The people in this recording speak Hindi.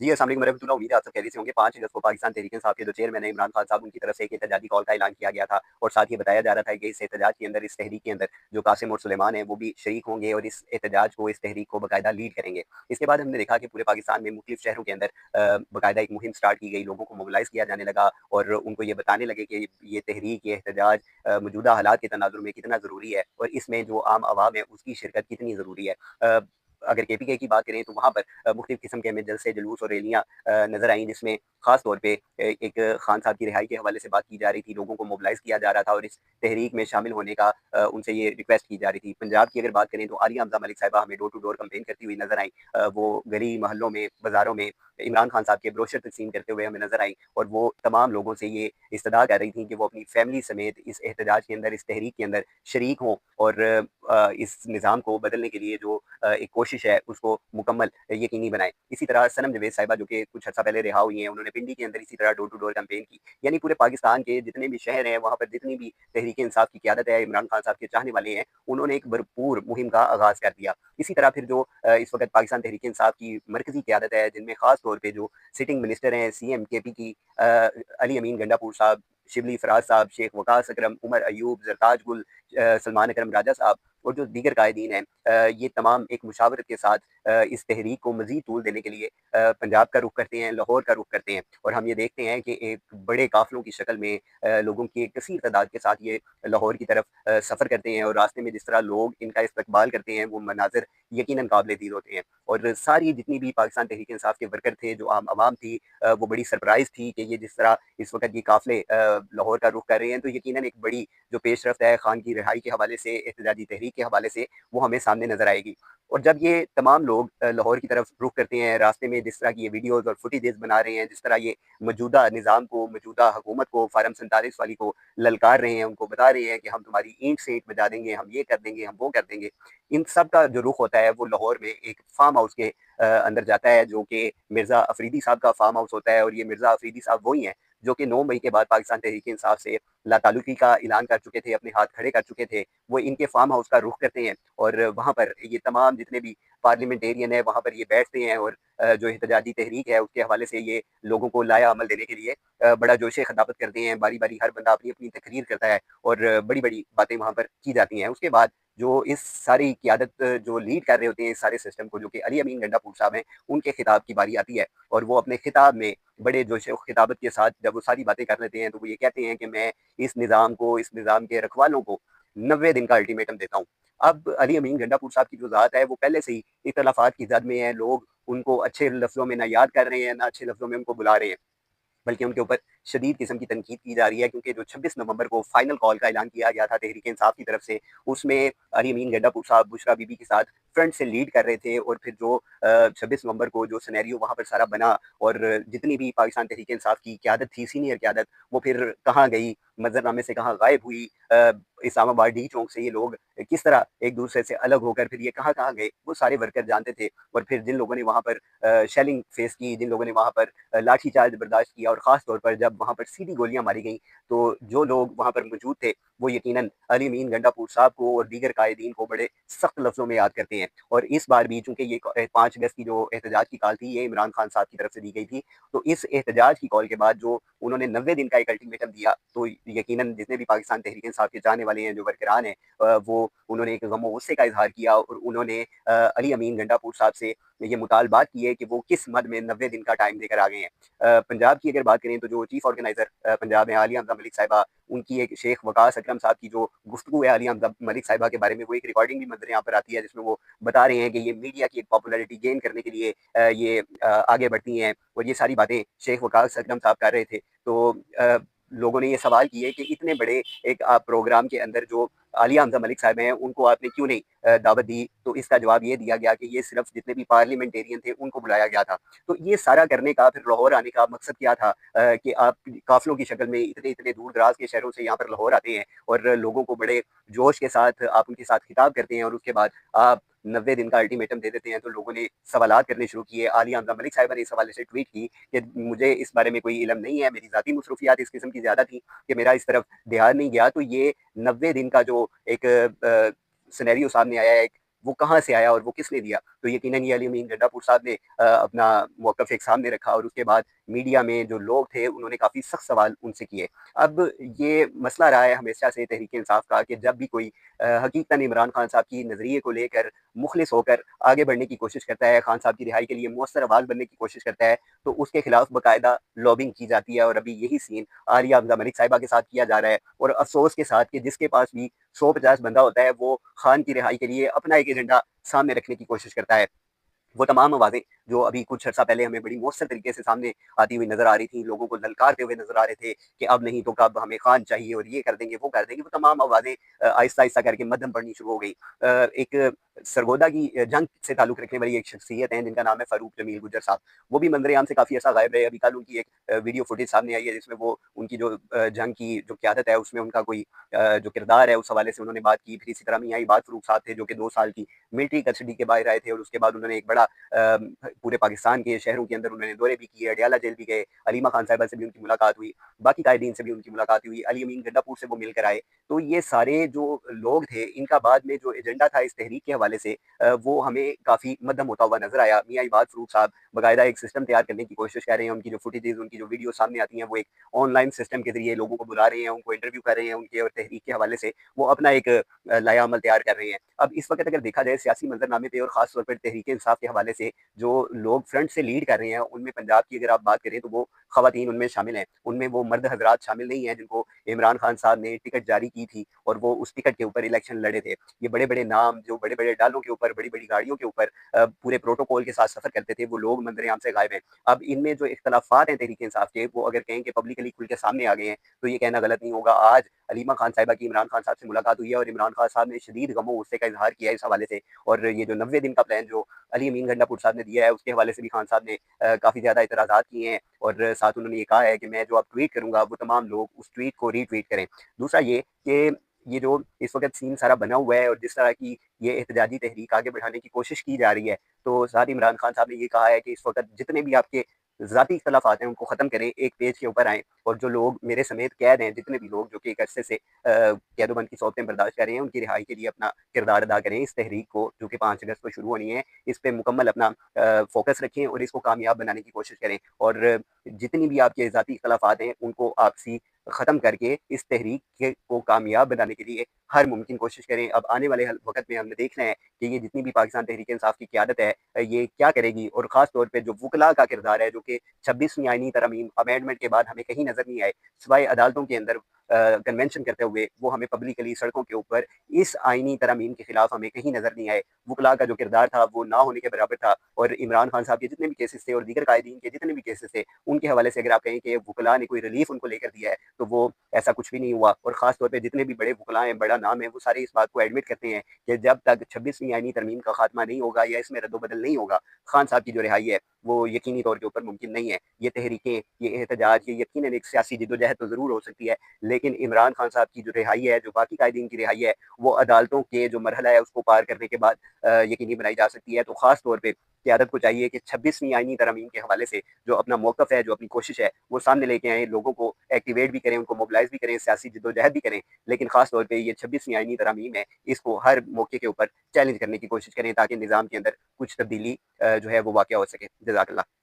जी, अस्सलाम वालेकुम रहमतुल्लाह। उम्मीद है आप सब खैरियत से होंगे। 5 अगस्त को पाकिस्तान तहरीक-ए-इंसाफ के जो चेयरमैन हैं इमरान खान साहब, उनकी तरफ से एक एहतजाजी कॉल का ऐलान किया गया था और साथ ये बताया जा रहा था कि इस एहतजाज के अंदर, इस तहरीक के अंदर जो कासिम और सुलेमान हैं वो भी शरीक होंगे और इस एहतजाज को, इस तहरीक को बाकायदा लीड करेंगे। इसके बाद हमने देखा कि पूरे पाकिस्तान में मुख्तलिफ शहरों के अंदर बाकायदा एक मुहिम स्टार्ट की गई, लोगों को मोबिलाइज़ किया जाने लगा और उनको ये बताने लगे कि ये तहरीक, ये एहतजाज मौजूदा हालात के तनाज़ुर में कितना ज़रूरी है और इसमें जो आम आवाम है उसकी शिरकत कितनी ज़रूरी है। अगर केपीके की बात करें तो वहाँ पर मुख्तलिफ किस्म के हमें जलसे, जुलूस और रैलियाँ नज़र आईं, जिसमें ख़ास तौर पे एक खान साहब की रिहाई के हवाले से बात की जा रही थी, लोगों को मोबिलाइज़ किया जा रहा था और इस तहरीक में शामिल होने का उनसे ये रिक्वेस्ट की जा रही थी। पंजाब की अगर बात करें तो आलिया हमज़ा मलिक साहिबा हमें डोर टू डोर कैंपेन करती हुई नज़र आईं। वो गली मोहल्लों में, बाज़ारों में इमरान खान साहब के ब्रोशर तक़सीम करते हुए हमें नज़र आईं और वो तमाम लोगों से ये इस्तदा कर रही थी कि वो अपनी फैमिली समेत इस एहतजाज के अंदर, इस तहरीक के अंदर शरीक हों और इस निज़ाम को बदलने के लिए जो एक कोशिश है उसको मुकम्मल यकीनी बनाएँ। इसी तरह सनम जवेद साहिबा जो कि कुछ अर्सा पहले रिहा हुई हैं, उन्होंने पिंडी के अंदर इसी तरह डोर टू डोर कैंपेन की। यानी पूरे पाकिस्तान के जितने भी शहर हैं, वहाँ पर जितनी भी तहरीक-ए-इंसाफ की क़यादत है, इमरान खान साहब के चाहने वाले हैं, उन्होंने एक भरपूर मुहिम का आगाज़ कर दिया। इसी तरह फिर जो इस वक़्त पाकिस्तान तहरीक-ए-इंसाफ की मरकज़ी क़यादत है, जिनमें ख़ास तौर पे जो सिटिंग मिनिस्टर हैं, सीएम केपी की अली अमीन गंडापुर साहब, शिबली फराज साहब, शेख वकास अकरम, उमर अयूब, ज़रताज गुल, सलमान अकरम राजा साहब और जो दीगर कायदीन हैं, ये तमाम एक मुशावरत के साथ इस तहरीक को मज़ीद तूल देने के लिए पंजाब का रुख करते हैं, लाहौर का रुख करते हैं और हम ये देखते हैं कि एक बड़े काफ़िलों की शक्ल में लोगों की एक कसीर तादाद के साथ ये लाहौर की तरफ सफ़र करते हैं और रास्ते में जिस तरह लोग इनका इस्तकबाल करते हैं, वो मनाज़िर यकीनन काबिल-ए-दीद होते हैं और सारी जितनी भी पाकिस्तान तहरीक-ए-इंसाफ के वर्कर थे, जो आम आवाम थी, वो बड़ी सरप्राइज़ थी कि ये जिस तरह इस वक़्त ये काफ़िले लाहौर का रुख कर रहे हैं, तो यकीनन एक बड़ी जो पेशरफ़्त है खान की रिहाई के हवाले से, एहतजाजी तहरीक के हवाले से, वो हमें सामने नज़र आएगी। और जब ये तमाम लोग लाहौर की तरफ रुख करते हैं, रास्ते में जिस तरह की ये वीडियोज़ और फुटेजेज़ बना रहे हैं, जिस तरह ये मौजूदा निज़ाम को, मौजूदा हुकूमत को, फारम 47 वाली को ललकार रहे हैं, उनको बता रहे हैं कि हम तुम्हारी ईंट से ईंट बजा देंगे, हम ये कर देंगे, हम वो कर देंगे। इन सब का जो रुख होता है वो लाहौर में एक फार्म हाउस के अंदर जाता है, जो कि मिर्ज़ा अफरीदी साहब का फार्म हाउस होता है और ये मिर्ज़ा अफरीदी साहब वही हैं जो कि 9 मई के बाद पाकिस्तान तहरीक-ए-इंसाफ से लाताल्लुकी का ऐलान कर चुके थे, अपने हाथ खड़े कर चुके थे। वो इनके फार्म हाउस का रुख करते हैं और वहाँ पर ये तमाम जितने भी पार्लियामेंटेरियन है, वहाँ पर ये बैठते हैं और जो एहतजाजी तहरीक है उसके हवाले से ये लोगों को लाया अमल देने के लिए बड़ा जोश-ए-ख़िताबत करते हैं। बारी-बारी हर बंदा अपनी-अपनी तकरीर करता है और बड़ी-बड़ी बातें वहाँ पर की जाती हैं। उसके बाद जो इस सारी क़यादत जो लीड कर रहे होते हैं इस सारे सिस्टम को, जो कि अली अमीन गंडापुर साहब हैं, उनके खिताब की बारी आती है और वो अपने खिताब में बड़े जोश-ए-ख़िताबत के साथ जब वो सारी बातें कर लेते हैं, तो वो ये कहते हैं कि मैं इस निज़ाम को, इस निज़ाम के रखवालों को 90 दिन का अल्टीमेटम देता हूँ। अब अली अमीन गंडापुर साहब की जो ज़ात है, वो पहले से ही इख्तिलाफ़ात की ज़द में है। लोग उनको अच्छे लफ्ज़ों में ना याद कर रहे हैं, ना अच्छे लफ्ज़ों में उनको बुला रहे हैं। बल्कि उनके ऊपर शदीद किस्म की तनकीद की जा रही है, क्योंकि जो 26 नवंबर को फाइनल कॉल का ऐलान किया गया था तहरीक-ए-इंसाफ की तरफ से, उसमें अली अमीन गंडापुर साहब बुशरा बीबी के साथ फ्रंट से लीड कर रहे थे और फिर जो 26 नवंबर को जो सिनेरियो वहाँ पर सारा बना और जितनी भी पाकिस्तान तहरीक-ए-इंसाफ की क़यादत थी, सीनियर क़यादत, वो फिर कहाँ गई, मंज़रनामे से कहाँ गायब हुई, इस्लामाबाद डी चौक से ये लोग किस तरह एक दूसरे से अलग होकर फिर ये कहाँ-कहाँ गए, वो सारे वर्कर जानते थे। और फिर जिन लोगों ने वहाँ पर शेलिंग फेस की, जिन लोगों ने वहाँ पर लाठीचार्ज बर्दाश्त किया और ख़ास तौर पर जब वहाँ पर सीधी गोलियाँ मारी गईं, तो जो लोग वहाँ पर मौजूद थे, वो यकीनन अली अमीन गंडापुर साहब को और दीगर कायदीन को बड़े सख्त लफ्ज़ों में याद करते हैं। और इस बार भी चूँकि ये 5 अगस्त की जो एहतजाज की कॉल थी, ये इमरान खान साहब की तरफ से दी गई थी, तो इस एहतजाज की कॉल के बाद जो उन्होंने 90 दिन का एक अल्टीमेटम दिया, तो यकीनन जितने भी पाकिस्तान तहरीक-ए-इंसाफ के चाहने वाले हैं, जो वर्करान हैं, वो उन्होंने एक गम-ओ-गुस्से का इज़हार किया और उन्होंने अली अमीन गंडापुर साहब से ये मुतालबात किए कि वो किस मद में 90 दिन का टाइम देकर आ गए हैं। पंजाब की अगर बात करें तो जो चीफ़ ऑर्गेनाइज़र पंजाब हैं आलिया हमज़ा मलिक साहिबा, उनकी एक शेख वकास अकरम साहब की जो गुफ्तगू है आलिया हमज़ा मलिक साहिबा के बारे में, वो एक रिकॉर्डिंग भी मंज़र यहाँ पर आती है, जिसमें वो बता रहे हैं कि ये मीडिया की एक पॉपुलैरिटी गेन करने के लिए ये आगे बढ़ती हैं और ये सारी बातें शेख वकास अकरम साहब कर रहे थे। तो लोगों ने ये सवाल किए कि इतने बड़े एक प्रोग्राम के अंदर जो आलिया हमज़ा मलिक साहिब हैं, उनको आपने क्यों नहीं दावत दी? तो इसका जवाब ये दिया गया कि ये सिर्फ़ जितने भी पार्लियामेंटेरियन थे, उनको बुलाया गया था। तो ये सारा करने का फिर लाहौर आने का मकसद क्या था, कि आप काफ़िलों की शक्ल में इतने-इतने दूर-दराज़ के शहरों से यहाँ पर लाहौर आते हैं और लोगों को बड़े जोश के साथ आप उनके साथ खिताब करते हैं और उसके बाद आप 90 दिन का अल्टीमेटम दे देते हैं। तो लोगों ने सवालात करने शुरू किए। आलिया हमज़ा मलिक साहिबा ने इस हवाले से ट्वीट की कि मुझे इस बारे में कोई इल्म नहीं है, मेरी ज़ाती मसरूफ़ियात इस किस्म की ज़्यादा थी कि मेरा इस तरफ ध्यान नहीं गया। तो ये 90 दिन का जो एक सिनेरियो सामने आया है, वो कहाँ से आया और वो किसने दिया? तो यकीनन ये अली अमीन गंडापुर साहब ने अपना मौक़िफ़ एक सामने रखा और उसके बाद मीडिया में जो लोग थे उन्होंने काफ़ी सख्त सवाल उनसे किए। अब ये मसला रहा है हमेशा से तहरीक-ए-इंसाफ़ का कि जब भी कोई हकीकतन इमरान खान साहब की नज़रिए को लेकर मुख़लिस होकर आगे बढ़ने की कोशिश करता है, खान साहब की रिहाई के लिए मौसर आवाज़ बनने की कोशिश करता है, तो उसके खिलाफ बाकायदा लॉबिंग की जाती है और अभी यही सीन आलिया हमज़ा मलिक साहिबा के साथ किया जा रहा है और अफ़सोस के साथ कि जिसके पास भी 100-50 बंदा होता है, वो खान की रिहाई के लिए अपना एक एजेंडा सामने रखने की कोशिश करता है। वो तमाम आवाज़ें जो अभी कुछ अर्सा पहले हमें बड़ी मौसर तरीके से सामने आती हुई नज़र आ रही थी, लोगों को ललकारते हुए नज़र आ रहे थे कि अब नहीं तो कब हमें खान चाहिए और ये कर देंगे, वो कर देंगे। वो तमाम आवाज़ें आहिस्ता-आहिस्ता करके मद्धम पड़नी शुरू हो गई। एक सरगोदा की जंग से ताल्लुक़ रखने वाली एक शख्सियत हैं जिनका नाम है फ़ारूक जमील गुज्जर साहब। वो भी मंज़र-ए-आम से काफ़ी अर्सा गायब रहे। अभी कल उनकी एक वीडियो फुटेज सामने आई है जिसमें वो उनकी जो जंग की जो क़यादत है उसमें उनका कोई जो किरदार है उस हवाले से उन्होंने बात की। फिर इसी तरह मियाँ इबाद फ़ारूक साहब थे जो कि 2 साल की मिलिट्री कस्टडी के बाहर आए थे और उसके बाद उन्होंने एक बड़ा पूरे पाकिस्तान के शहरों के अंदर उन्होंने दौरे भी किए, अडयाला जेल भी गए, अलीमा खान साहिबा से भी उनकी मुलाकात हुई, बाकी कायदीन से भी उनकी मुलाकात हुई, अली अमीन गंडापुर से वो मिलकर आए। तो ये सारे जो लोग थे, इनका बाद में जो एजेंडा था इस तहरीक के हवाले से वो हमें काफ़ी मद्धम होता हुआ नज़र आया। मियाँ इबाद फ़ारूक साहब बाकायदा एक सिस्टम तैयार करने की कोशिश कर रहे हैं, उनकी जो फुटेजेज़, उनकी जो वीडियो सामने आती हैं, वो एक ऑनलाइन सिस्टम के ज़रिए लोगों को बुला रहे हैं, उनको इंटरव्यू कर रहे हैं, उनके और तहरीक के हवाले से वो अपना एक लाया-अमल तैयार कर रहे हैं। अब इस वक़्त अगर देखा जाए सियासी मंज़रनामे पे और ख़ास तौर पर तहरीक-ए-इंसाफ़ के हवाले से जो लोग फ्रंट से लीड कर रहे हैं, उनमें पंजाब की अगर आप बात करें तो वो ख़वातीन उनमें शामिल हैं। उनमें वो मर्द हज़रात शामिल नहीं हैं जिनको इमरान खान साहब ने टिकट जारी की थी और वो उस टिकट के ऊपर इलेक्शन लड़े थे। ये बड़े-बड़े नाम जो बड़े-बड़े डालों के ऊपर, बड़ी-बड़ी गाड़ियों के ऊपर पूरे प्रोटोकॉल के साथ सफ़र करते थे, वो लोग मंज़र-ए-आम से गायब हैं। अब इनमें जो इख्तिलाफ़ात हैं तहरीक-ए-इंसाफ़ के, वो अगर कहें कि पब्लिकली खुल के सामने आ गए हैं, तो ये कहना गलत नहीं होगा। आज अलीमा खान साहिबा की इमरान खान साहब से मुलाकात हुई है और इमरान खान साहब ने शदीद गम-ओ-गुस्से का इज़हार किया है इस हवाले से और ये जो 90 दिन का प्लान जो अली अमीन गंडापुर साहब ने दिया है, उसके हवाले से भी खान साहब ने काफ़ी ज़्यादा एतराज़ात किए हैं और साथ उन्होंने ये कहा है कि मैं जो अब ट्वीट करूँगा, वो तमाम लोग उस ट्वीट को रीट्वीट करें। दूसरा ये कि ये जो इस वक़्त सीन सारा बना हुआ है और जिस तरह की ये एहतजाजी तहरीक आगे बढ़ाने की कोशिश की जा रही है, तो साथ ही इमरान खान साहब ने ये कहा है कि इस वक़्त जितने भी आपके ज़ाती इख्तिलाफ़ात हैं, उनको ख़त्म करें, एक पेज के ऊपर आएँ और जो लोग मेरे समेत कैद हैं, जितने भी लोग जो कि एक अरसे से कैदोबंद की सौतें बर्दाश्त कर रहे हैं, उनकी रिहाई के लिए अपना किरदार अदा करें। इस तहरीक को जो कि 5 अगस्त को शुरू होनी है, इस पे मुकम्मल अपना फ़ोकस रखें और इसको कामयाब बनाने की कोशिश करें और जितनी भी आपके ज़ाती इख्तिलाफ़ात हैं, उनको आपसी ख़त्म करके इस तहरीक को कामयाब बनाने के लिए हर मुमकिन कोशिश करें। अब आने वाले वक़्त में हमने देखना है कि ये जितनी भी पाकिस्तान तहरीक-ए-इंसाफ़ की क़यादत है ये क्या करेगी और ख़ास तौर पे जो वुकला का किरदार है, जो कि 26वीं आईनी तरमीम अमेंडमेंट के बाद हमें कहीं नज़र नहीं आए, सिवाय अदालतों के अंदर कन्वेंशन करते हुए, वो हमें पब्लिकली सड़कों के ऊपर इस आईनी तरमीम के खिलाफ हमें कहीं नज़र नहीं आए। वुकला का जो किरदार था, वो ना होने के बराबर था और इमरान खान साहब के जितने भी केसेज़ थे और दीगर कायदीन के जितने भी केसेज़ थे, उनके हवाले से अगर आप कहें कि वुकला ने कोई रिलीफ़ उनको लेकर दिया है, तो वो ऐसा कुछ भी नहीं हुआ और ख़ास तौर पे जितने भी बड़े वुकला हैं, बड़ा नाम है, वो सारे इस बात को एडमिट करते हैं कि जब तक 26वीं आईनी तरमीम का खात्मा नहीं होगा या इसमें रद्द-ओ-बदल नहीं होगा, खान साहब की जो रिहाई है, वो यकीनी तौर के ऊपर मुमकिन नहीं है। ये तहरीकें, ये एहतजाज, ये यकीनन एक सियासी जिद्दोजहद तो ज़रूर हो सकती है, लेकिन इमरान खान साहब की जो रिहाई है, जो बाकी कायदीन की रिहाई है, वो अदालतों के जो मरहला है, उसको पार करने के बाद यकीनी बनाई जा सकती है। तो ख़ास तौर पे क़यादत को चाहिए कि 26वीं आईनी तरमीम के हवाले से जो अपना मौक़िफ़ है, जो अपनी कोशिश है, वो सामने लेके आएँ, लोगों को एक्टिवेट भी करें, उनको मोबिलाइज़ भी करें, सियासी जिद्दोजहद भी करें, लेकिन ख़ास तौर पे ये 26वीं आईनी तरमीम है, इसको हर मौके के ऊपर चैलेंज करने की कोशिश करें ताकि निज़ाम के अंदर कुछ तब्दीली जो है वो वाक़या हो सके। जज़ाकल्लाह।